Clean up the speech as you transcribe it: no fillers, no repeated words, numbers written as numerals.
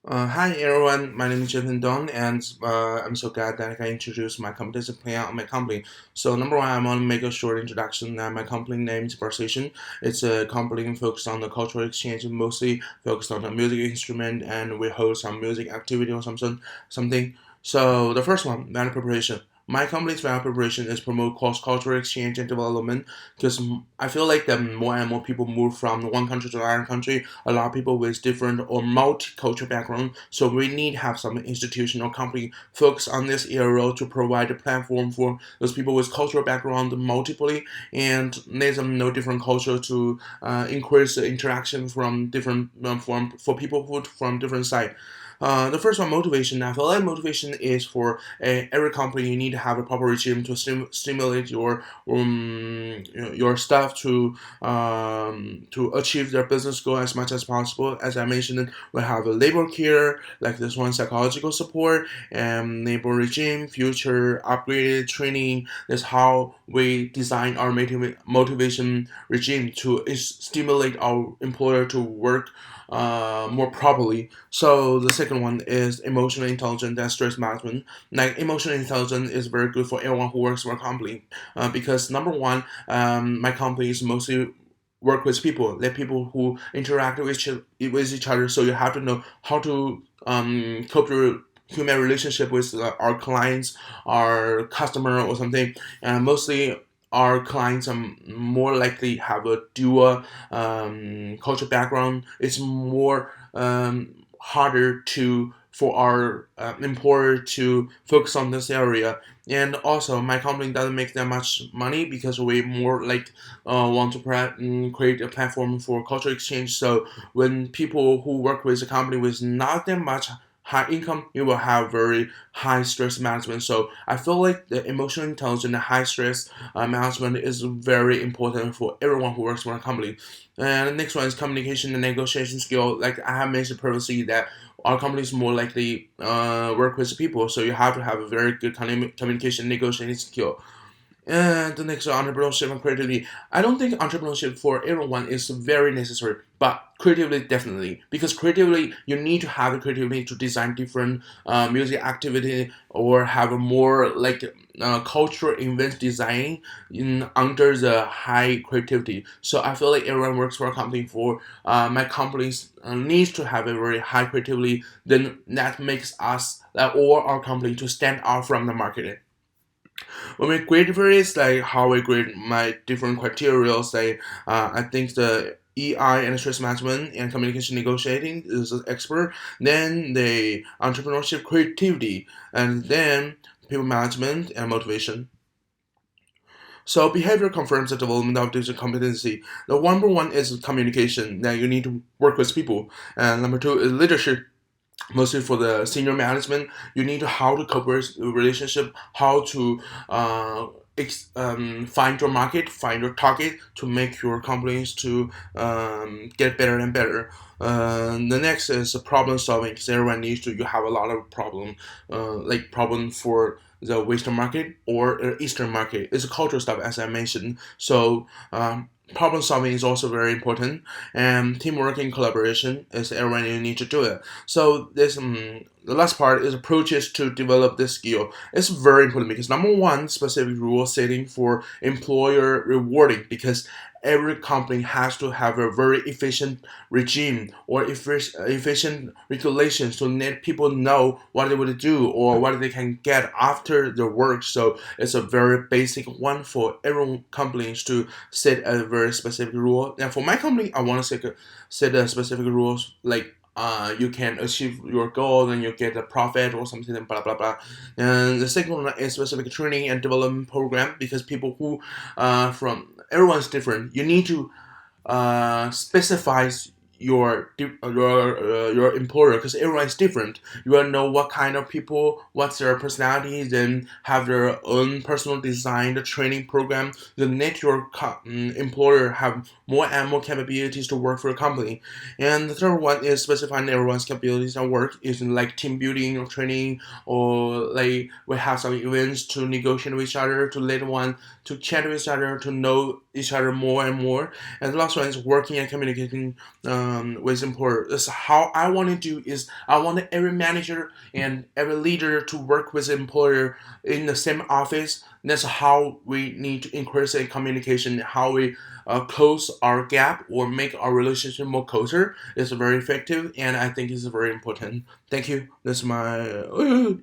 Hi everyone, my name is Jonathan Dong, and I'm so glad that I can introduce my competition plan on my company. So number one, I want to make a short introduction. My company name is Versation. It's a company focused on the cultural exchange, mostly focused on the music instrument, and we host some music activity or something. So the first one, value preparation. My company's value preparation is promote cross-cultural exchange and development because I feel like that more and more people move from one country to another country, a lot of people with different or multicultural background. So we need to have some institution or company focus on this area to provide a platform for those people with cultural background multiply and let them know different culture to increase the interaction from different for people who from different side. The first one, motivation. I feel like motivation is for every company. You need to have a proper regime to stimulate your staff to achieve their business goal as much as possible. As I mentioned, we have a labor care, like this one, psychological support, and labor regime, future upgraded training. That's how we design our motivation regime to stimulate our employer to work more properly. So the second one is emotional intelligence and stress management. Like emotional intelligence is very good for everyone who works for a company because number one, my company is mostly work with people, like people who interact with each other. So you have to know how to cope your human relationship with our clients, our customer, or something. And mostly our clients are more likely have a dual culture background. It's more harder to for our employer to focus on this area. And also, my company doesn't make that much money because we more like want to create a platform for cultural exchange. So when people who work with a company with not that much high income, you will have very high stress management. So I feel like the emotional intelligence and high stress management is very important for everyone who works for a company. And the next one is communication and negotiation skill. Like I have mentioned previously, that our company is more likely work with people, so you have to have a very good communication negotiating skill. And the next one, entrepreneurship and creativity. I don't think entrepreneurship for everyone is very necessary, but creativity definitely. Because creatively, you need to have the creativity to design different music activity or have a more like cultural event design in under the high creativity. So I feel like everyone works for a company for my companies needs to have a very high creativity. Then that makes us or our company to stand out from the market. When we grade various, like how we grade my different criteria, like I think the EI and stress management and communication negotiating is an expert. Then the entrepreneurship creativity, and then people management and motivation. So behavior confirms the development of digital competency. The number one is communication. That you need to work with people, and number two is leadership, mostly for the senior management. You need to how to cope with relationship, how to find your market, find your target to make your companies to get better and better. The next is problem solving because everyone needs to. You have a lot of problem, like problem for the Western market or Eastern market. It's a cultural stuff as I mentioned. So problem solving is also very important, and teamwork and collaboration is everyone you need to do it. So this the last part is approaches to develop this skill. It's very important because number one, specific rule setting for employer rewarding because every company has to have a very efficient regime or efficient regulations to let people know what they would do or what they can get after their work. So it's a very basic one for every companies to set a very specific rule. And for my company, I want to set a specific rules like you can achieve your goal and you get a profit or something, blah blah blah. And the second one is specific training and development program because people who from everyone's different. You need to specify your employer because everyone's different. You will know what kind of people, what's their personalities, and have their own personal design, the training program. Then let your employer have more and more capabilities to work for a company. And the third one is specifying everyone's capabilities at work, is like team building or training, or like we have some events to negotiate with each other, to let one to chat with each other, to know each other more and more. And the last one is working and communicating with employer. That's how I want to do. Is I want every manager and every leader to work with employer in the same office. That's how we need to increase the communication. How we close our gap or make our relationship more closer is very effective, and I think is very important. Thank you. That's my